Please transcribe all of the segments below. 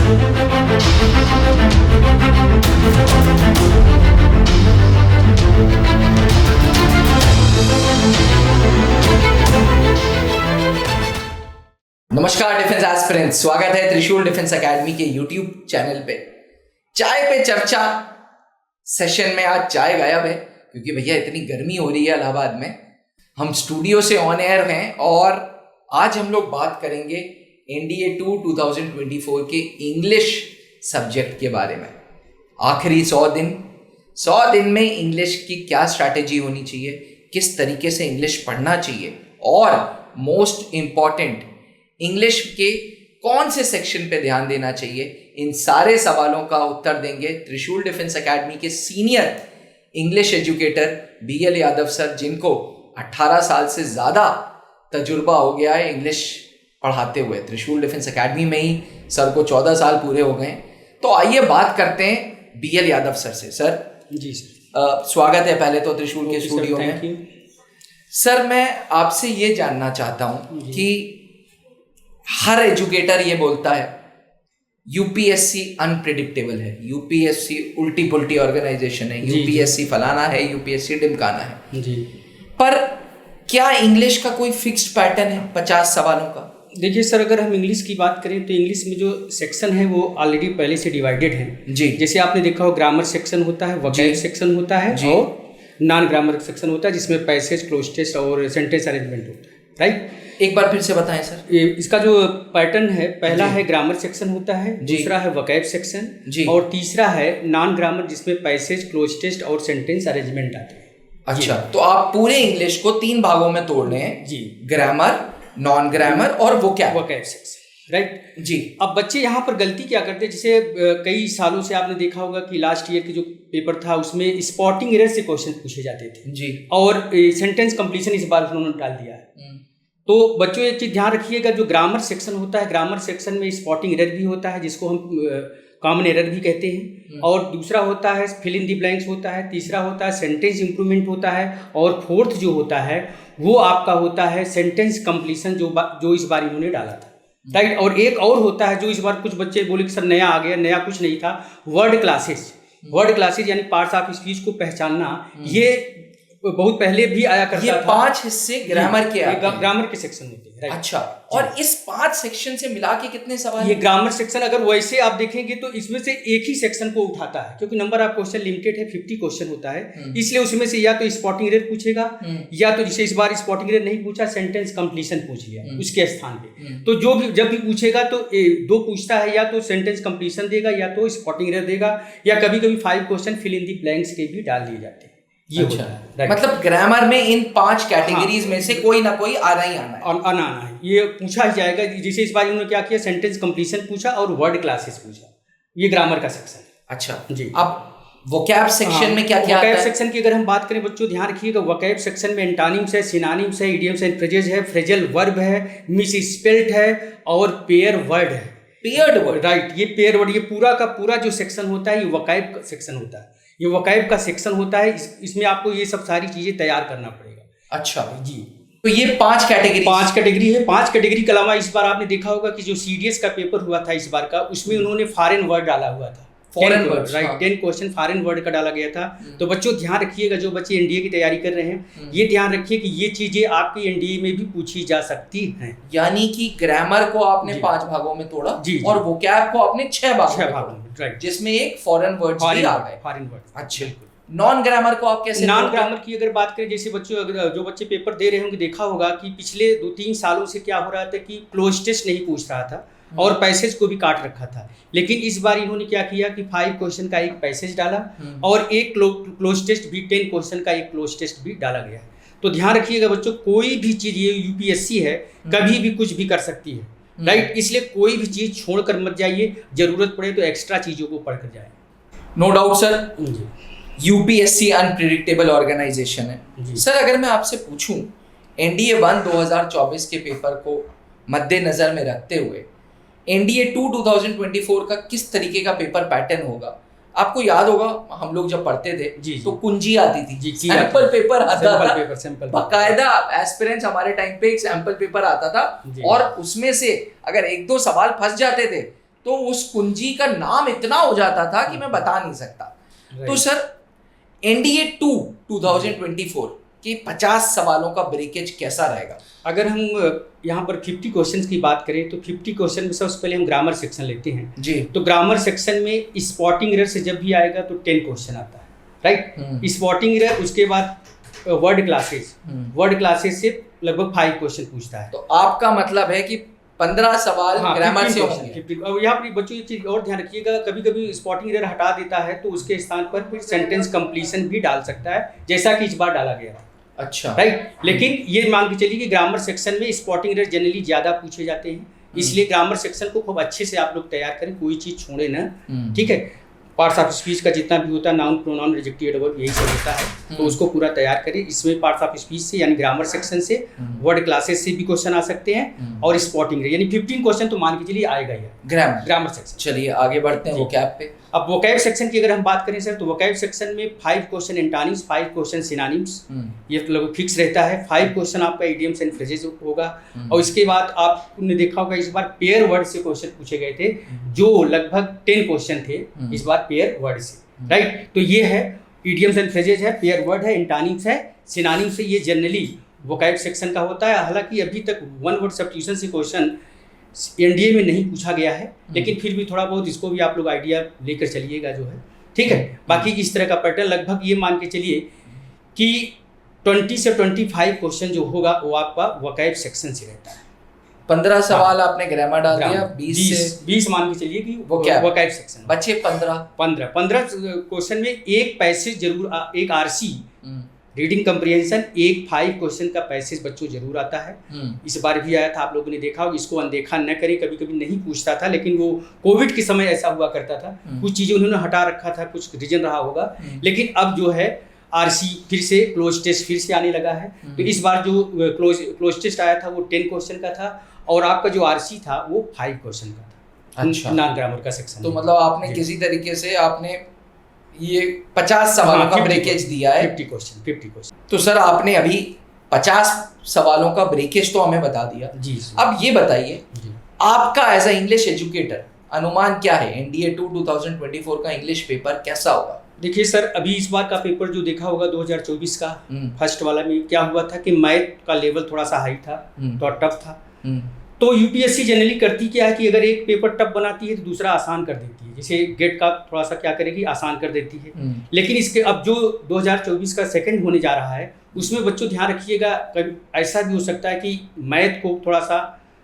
नमस्कार defence aspirants, स्वागत है त्रिशूल डिफेंस एकेडमी के यूट्यूब चैनल पे। चाय पे चर्चा सेशन में आज चाय गायब है क्योंकि भैया इतनी गर्मी हो रही है इलाहाबाद में। हम स्टूडियो से ऑन एयर हैं और आज हम लोग बात करेंगे एनडीए 2 2024 के इंग्लिश सब्जेक्ट के बारे में। आखिरी 100 दिन में इंग्लिश की क्या स्ट्रैटेजी होनी चाहिए, किस तरीके से इंग्लिश पढ़ना चाहिए और मोस्ट इम्पॉर्टेंट इंग्लिश के कौन से सेक्शन पे ध्यान देना चाहिए, इन सारे सवालों का उत्तर देंगे त्रिशूल डिफेंस एकेडमी के senior English educator BL Yadav sir, जिनको 18 साल से ज़्यादा तजुर्बा हो गया है इंग्लिश पढ़ाते हुए। त्रिशूल डिफेंस एकेडमी में ही सर को 14 साल पूरे हो गए। तो आइए बात करते हैं बीएल यादव सर से। सर जी सर, स्वागत है पहले तो त्रिशूल के स्टूडियो में। सर मैं आपसे ये जानना चाहता हूँ कि हर एजुकेटर ये बोलता है यूपीएससी अनप्रेडिक्टेबल है, यूपीएससी उल्टी पुल्टी ऑर्गेनाइजेशन है, यूपीएससी फलाना है, यूपीएससी डिमकाना है जी। पर क्या इंग्लिश का कोई फिक्स्ड पैटर्न है 50 सवालों का? देखिए सर, अगर हम इंग्लिश की बात करें तो इंग्लिश में जो सेक्शन है वो ऑलरेडी पहले से डिवाइडेड है जी। जैसे आपने देखा हो, ग्रामर सेक्शन होता है, वोकैब सेक्शन होता है और नॉन ग्रामर सेक्शन होता है जिसमें पैसेज, क्लोज टेस्ट और सेंटेंस अरेंजमेंट होता है। राइट, एक बार फिर से बताएं सर। इसका जो पैटर्न है, पहला है ग्रामर सेक्शन होता है, दूसरा है वोकैब सेक्शन और तीसरा है नॉन ग्रामर जिसमें पैसेज, क्लोज टेस्ट और सेंटेंस अरेंजमेंट आते हैं। अच्छा, तो आप पूरे इंग्लिश को 3 भागों में तोड़ रहे हैं जी, ग्रामर, नॉन ग्रामर और वोकैब सेक्शन। राइट जी। अब बच्चे यहाँ पर गलती क्या करते हैं, जैसे कई सालों से आपने देखा होगा कि लास्ट ईयर की जो पेपर था उसमें स्पॉटिंग एरर से क्वेश्चन पूछे जाते थे जी, और सेंटेंस कंप्लीशन इस बार उन्होंने डाल दिया है। तो बच्चों एक चीज ध्यान रखिएगा, जो ग्रामर सेक्शन होता है, ग्रामर सेक्शन में स्पॉटिंग एरर भी होता है जिसको हम कॉमन एरर भी कहते हैं, और दूसरा होता है फिल इन द ब्लैंक्स होता है, तीसरा होता है सेंटेंस इंप्रूवमेंट होता है, और फोर्थ जो होता है वो आपका होता है सेंटेंस कंप्लीशन जो इस बार इन्होंने डाला था। राइट, और एक और होता है जो इस बार कुछ बच्चे बोले कि सर नया आ गया, नया कुछ नहीं था, वर्ड क्लासेस यानी पार्ट्स ऑफ स्पीच को पहचानना। ये बहुत पहले भी आया करता था। ये 5 हिस्से ग्रामर के ग्रामर के सेक्शन होते हैं। अच्छा, और इस 5 सेक्शन से मिला के कितने सवाल? ये ग्रामर सेक्शन अगर वैसे आप देखेंगे तो इसमें से एक ही सेक्शन को उठाता है, क्योंकि नंबर ऑफ क्वेश्चन लिमिटेड है, 50 क्वेश्चन होता है, इसलिए उसमें से या तो स्पॉटिंग एरर पूछेगा या तो जैसे इस बार स्पॉटिंग एरर नहीं पूछा, सेंटेंस कंप्लीशन पूछ लिया उसके स्थान पे। तो जो भी जब भी पूछेगा तो 2 पूछता है, या तो सेंटेंस कंप्लीशन देगा या तो स्पॉटिंग एरर देगा, या कभी कभी 5 question fill in the blanks के भी डाल दिए जाते हैं। ये अच्छा, मतलब ग्रामर में इन 5 कैटेगरीज में से कोई ना कोई आना ही आना है, ये पूछा ही जाएगा। जैसे इस बार उन्होंने क्या किया, सेंटेंस कंप्लीशन पूछा और वर्ड क्लासेस पूछा, ये ग्रामर का सेक्शन। अच्छा जी। अब वोकैब सेक्शन में क्या क्या आता है? वोकैब सेक्शन की अगर हम बात करें बच्चों, ध्यान रखिएगा, वोकैब सेक्शन में एंटोनिम्स है, सिनोनिम्स है, इडियम्स एंड फ्रेजेस है, फ्रेजल वर्ब है, मिसस्पेल्ड है और पेयर वर्ड है। पेयर्ड वर्ड, राइट, ये पेयर वर्ड, ये पूरा का पूरा जो सेक्शन होता है ये वोकैब सेक्शन होता है, ये वोकैब का सेक्शन होता है। इसमें आपको ये सब सारी चीजें तैयार करना पड़ेगा। अच्छा जी, तो ये 5 कैटेगरी है। 5 कैटेगरी के अलावा इस बार आपने देखा होगा कि जो सीडीएस का पेपर हुआ था इस बार का, उसमें उन्होंने फॉरेन वर्ड डाला हुआ था, foreign word. Right, 10 question foreign word का डाला गया था। तो बच्चों ध्यान रखिएगा, जो बच्चे एनडीए की तैयारी कर रहे हैं ये ध्यान रखिए कि ये चीजें आपकी एनडीए में भी पूछी जा सकती हैं। यानी कि ग्रामर को आपने 5 भागों में तोड़ा जी, और वोकैब को आपने 6 भागों में, राइट, जिसमें एक फॉरेन वर्ड भी आ गए। फॉरेन वर्ड, अच्छा। नॉन ग्रामर को आप कैसे? नॉन ग्रामर की अगर बात करें, जैसे बच्चों जो बच्चे पेपर दे रहे होंगे, देखा होगा कि पिछले 2-3 सालों से क्या हो रहा था कि क्लोज टेस्ट नहीं पूछ रहा था और पैसेज को भी काट रखा था। लेकिन इस बार इन्होंने क्या किया कि 5 क्वेश्चन का एक पैसेज डाला और एक क्लोज टेस्ट भी, 10 क्वेश्चन का एक क्लोज टेस्ट भी डाला गया है। तो ध्यान रखिएगा बच्चों, कोई भी चीज, ये यूपीएससी है, कभी भी कुछ भी कर सकती है। राइट, इसलिए कोई भी चीज छोड़कर मत जाइए, जरूरत पड़े तो एक्स्ट्रा चीजों को पढ़कर जाए। No doubt sir, UPSC unpredictable organisation है। सर अगर मैं आपसे पूछूं, एनडीए 1 2024 के पेपर को मद्देनजर में रखते हुए एनडीए 2 2024 का किस तरीके का पेपर पैटर्न होगा? आपको याद होगा हम लोग जब पढ़ते थे तो कुंजी आती थी, सैंपल पेपर आता था, बाकायदा एस्पिरेंट्स हमारे टाइम पे एक सैंपल पेपर आता था और उसमें से अगर 1-2 सवाल फंस जाते थे तो उस कुंजी का नाम इतना हो जाता था कि मैं बता नहीं सकता। तो सर एनडीए 2 2024 के 50 सवालों का ब्रेकेज कैसा रहेगा? अगर हम यहाँ पर 50 क्वेश्चंस की बात करें तो 50 क्वेश्चन में सबसे पहले हम ग्रामर सेक्शन लेते हैं जी। तो ग्रामर सेक्शन में स्पॉटिंग एरर से जब भी आएगा तो 10 क्वेश्चन आता है, राइट। स्पॉटिंग एरर, उसके बाद वर्ड क्लासेस से लगभग 5 क्वेश्चन पूछता है। तो आपका मतलब है कि 15 सवाल ग्रामर से होंगे। और यहाँ पर बच्चों एक चीज और ध्यान रखिएगा, कभी कभी स्पॉटिंग एरर हटा देता है तो उसके स्थान पर फिर सेंटेंस कंप्लीशन भी डाल सकता है, जैसा कि इस बार डाला गया था। अच्छा, राइट। लेकिन ये मान के चलिए कि ग्रामर सेक्शन में स्पॉटिंग एरर जनरली ज्यादा पूछे जाते हैं, इसलिए ग्रामर सेक्शन को खूब अच्छे से आप लोग तैयार करें, कोई चीज छोड़े ना, ठीक है। पार्ट्स ऑफ स्पीच का जितना भी होता है, नाउन, प्रोनाउन, एडजेक्टिव, एडवर्ब, यही सब होता है, तो उसको पूरा तैयार करें। इसमें पार्ट्स ऑफ स्पीच से यानी ग्रामर सेक्शन से, वर्ड क्लासेस से भी क्वेश्चन आ सकते हैं, और स्पॉटिंग एरर यानी 15 क्वेश्चन तो मान के चलिए आएगा ही ग्रामर सेक्शन। चलिए आगे बढ़ते हैं वोकैब पे। अब वोकैब सेक्शन की अगर हम बात करें सर, तो वोकैब सेक्शन में 5 क्वेश्चन एंटोनिम्स, 5 क्वेश्चन सिनोनिम्स, ये लगभग फिक्स रहता है। 5 क्वेश्चन आपका इडियम्स एंड फ्रेजेस होगा, और इसके बाद आपने देखा होगा इस बार पेयर वर्ड से क्वेश्चन पूछे गए थे, जो लगभग 10 क्वेश्चन थे इस बार पेयर वर्ड से, राइट। तो ये है इडियम्स एंड फ्रेजेस है, पेयर वर्ड है, एंटोनिम्स है, सिनोनिम्स है। ये जनरली वोकैब सेक्शन का होता है। हालांकि अभी तक वन वर्ड सब्स्टिट्यूशन से क्वेश्चन एनडीए में नहीं पूछा गया है, लेकिन फिर भी थोड़ा बहुत इसको भी आप लोग आइडिया लेकर चलिएगा जो है, ठीक है। बाकी इस तरह का पैटर्न लगभग ये मान के चलिए कि 20 से 25 क्वेश्चन जो होगा वो आपका वोकैब सेक्शन से रहता है। 15 सवाल आपने ग्रामर डाल दिया, 20 मान के चलिए कि वोकैब सेक्शन बचे 15 क्वेश्चन में एक पैसेज जरूर, एक आरसी रीडिंग कंप्रिहेंशन, एक 5 क्वेश्चन का पैसेज बच्चों जरूर आता है। इस बार भी आया था, आप लोगों ने देखा होगा। इसको अनदेखा न करें, कभी कभी नहीं पूछता था, लेकिन वो कोविड के समय ऐसा हुआ करता था, कुछ चीजें उन्होंने हटा रखा था, कुछ रीजन रहा होगा, लेकिन अब जो है आरसी फिर से क्लोज टेस्ट फिर से आने लगा है। तो इस बार जो क्लोज टेस्ट आया था वो 10 क्वेश्चन का था, और आपका जो आरसी था वो 5 क्वेश्चन का था। अच्छा, नॉन ग्रामर का सेक्शन। तो मतलब आपने किसी तरीके से आपने ये 50 सवालों का ब्रेकेज दिया है। 50 क्वेश्चन। तो सर आपने अभी 50 सवालों का ब्रेकेज तो हमें बता दिया जी। अब ये बताइए, आपका एज अ इंग्लिश एजुकेटर अनुमान क्या है, एनडीए 2 2024 का इंग्लिश पेपर कैसा होगा? देखिए सर, अभी इस बार का पेपर जो देखा होगा 2024 का फर्स्ट वाला में क्या हुआ था कि मैथ का लेवल थोड़ा सा हाई था, थोड़ा टफ था। तो यूपीएससी जनरली करती क्या है कि अगर एक पेपर टफ बनाती है तो दूसरा आसान कर देती है, जैसे गेट का थोड़ा सा क्या करेगी, आसान कर देती है। लेकिन इसके अब जो 2024 का सेकंड होने जा रहा है उसमें बच्चों ध्यान रखिएगा, कभी ऐसा भी हो सकता है कि मैथ को थोड़ा सा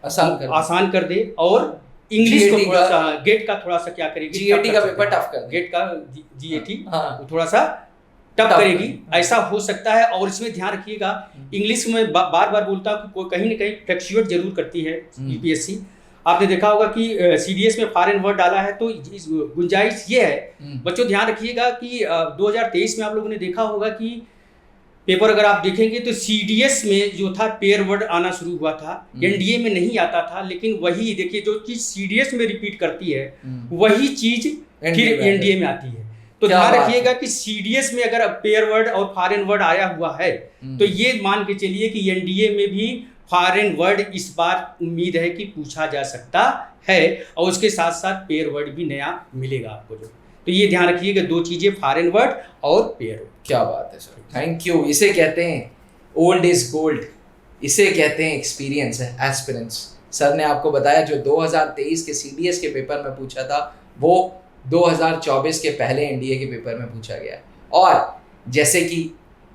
आसान कर दे, और इंग्लिश को थोड़ा सा, गेट का थोड़ा सा क्या करेगी, जीएटी का पेपर टफ कर, गेट का जीएटी थोड़ा सा टफ करेगी, ऐसा हो सकता है। और इसमें ध्यान रखिएगा, इंग्लिश में बार बार बोलता हूँ कि कहीं ना कहीं फ्लक्चुएट जरूर करती है यूपीएससी। आपने देखा होगा कि सीडीएस में फॉरेन वर्ड डाला है, तो गुंजाइश ये है, बच्चों ध्यान रखिएगा कि 2023 में आप लोगों ने देखा होगा कि पेपर अगर आप देखेंगे तो सीडीएस में जो था पेयर वर्ड आना शुरू हुआ था, एनडीए में नहीं आता था। लेकिन वही देखिए, जो चीज सीडीएस में रिपीट करती है वही चीज फिर एनडीए में आती है। तो ध्यान रखिएगा कि सीडीएस में अगर पेयर वर्ड और फॉरेन वर्ड आया हुआ है तो ये मान के चलिए कि एनडीए में भी फॉरेन वर्ड इस बार उम्मीद है कि पूछा जा सकता है, और उसके साथ साथ पेयर वर्ड भी नया मिलेगा आपको जो। तो ये ध्यान रखिएगा, 2 चीजें, फॉरेन वर्ड और पेयर वर्ड। क्या बात है सर, थैंक यू। इसे कहते हैं ओल्ड इज गोल्ड, इसे कहते हैं एक्सपीरियंस है एस्पिरेंट्स। सर ने आपको बताया जो 2023 के सीडीएस के पेपर में पूछा था वो 2024 के पहले एनडीए के पेपर में पूछा गया है। और जैसे कि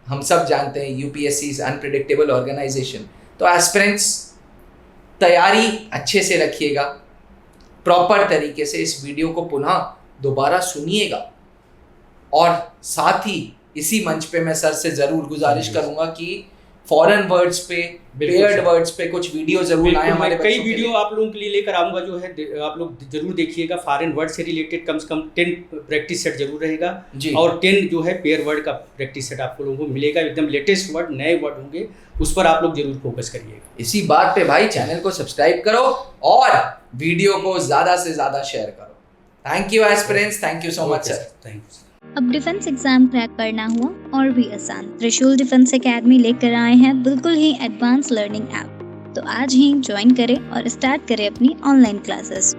हम सब जानते हैं यूपीएससी इज अनप्रेडिक्टेबल ऑर्गेनाइजेशन, तो एस्पिरेंट्स तैयारी अच्छे से रखिएगा, प्रॉपर तरीके से इस वीडियो को पुनः दोबारा सुनिएगा, और साथ ही इसी मंच पे मैं सर से ज़रूर गुजारिश करूंगा कि फॉरेन वर्ड्स पे, पेयर्ड वर्ड्स पे कुछ वीडियो जरूर लाएं हमारे बच्चों के लिए। कई वीडियो आप लोगों के लिए लेकर आऊंगा, जो है आप लोग जरूर देखिएगा। फॉरेन वर्ड से रिलेटेड कम से कम 10 प्रैक्टिस सेट जरूर रहेगा, और 10 जो है पेयर वर्ड का प्रैक्टिस सेट आप लोगों को मिलेगा। एकदम लेटेस्ट वर्ड, नए वर्ड होंगे, उस पर आप लोग जरूर फोकस करिएगा। इसी बात पे भाई चैनल को सब्सक्राइब करो और वीडियो को ज़्यादा से ज़्यादा शेयर करो। Thank you aspirants, thank you so much sir. Thank you. अब डिफेंस एग्जाम क्रैक करना हुआ और भी आसान, त्रिशूल डिफेंस एकेडमी लेकर आए हैं बिल्कुल ही एडवांस लर्निंग ऐप। तो आज ही ज्वाइन करें और स्टार्ट करें अपनी ऑनलाइन क्लासेस।